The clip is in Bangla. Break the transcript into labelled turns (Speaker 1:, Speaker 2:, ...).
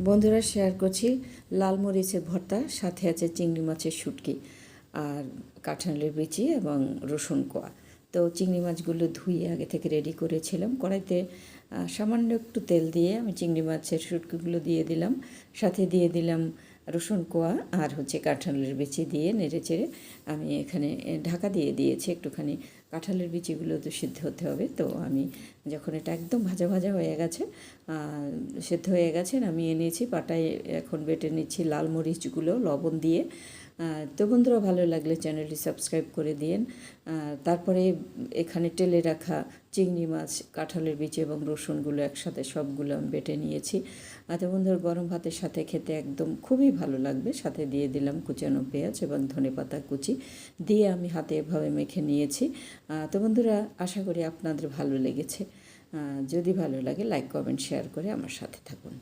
Speaker 1: বন্ধুরা, শেয়ার করছি লাল মরিচের ভর্তা, সাথে আছে চিংড়ি মাছের শুটকি আর কাঁঠালের বিচি এবং রসুন কোয়া। তো চিংড়ি মাছগুলো ধুয়ে আগে থেকে রেডি করেছিলাম। কড়াইতে সামান্য একটু তেল দিয়ে আমি চিংড়ি মাছের শুটকিগুলো দিয়ে দিলাম, সাথে দিয়ে দিলাম রসুন কোয়া আর কাঁঠালের বিচি দিয়ে নেড়ে চেড়ে আমি এখানে ঢাকা দিয়ে দিয়েছি। একটুখানি কাঁঠালের বিচিগুলো তো সিদ্ধ হতে হবে। তো আমি যখন এটা একদম ভাজা ভাজা হয়ে গেছে, সেদ্ধ হয়ে গেছে, নামিয়ে নিয়েছি। পাটায় এখন বেটে নিচ্ছি লাল মরিচগুলো লবণ দিয়ে। তো বন্ধুরা, ভালো লাগলে চ্যানেলটি সাবস্ক্রাইব করে দিন। তারপরে এখানে টেলে রাখা চিংড়ি মাছ, কাঁঠালের বিচি এবং রসুনগুলো একসাথে সবগুলো আমি বেটে নিয়েছি। তো বন্ধুরা, গরম ভাতের সাথে খেতে একদম খুবই ভালো লাগবে। সাথে দিয়ে দিলাম কুচানো পেঁয়াজ এবং ধনেপাতা কুচি দিয়ে আমি হাতে এভাবে মেখে নিয়েছি। তো বন্ধুরা, আশা করি আপনাদের ভালো লেগেছে। যদি ভালো লাগে লাইক, কমেন্ট, শেয়ার করে আমার সাথে থাকুন।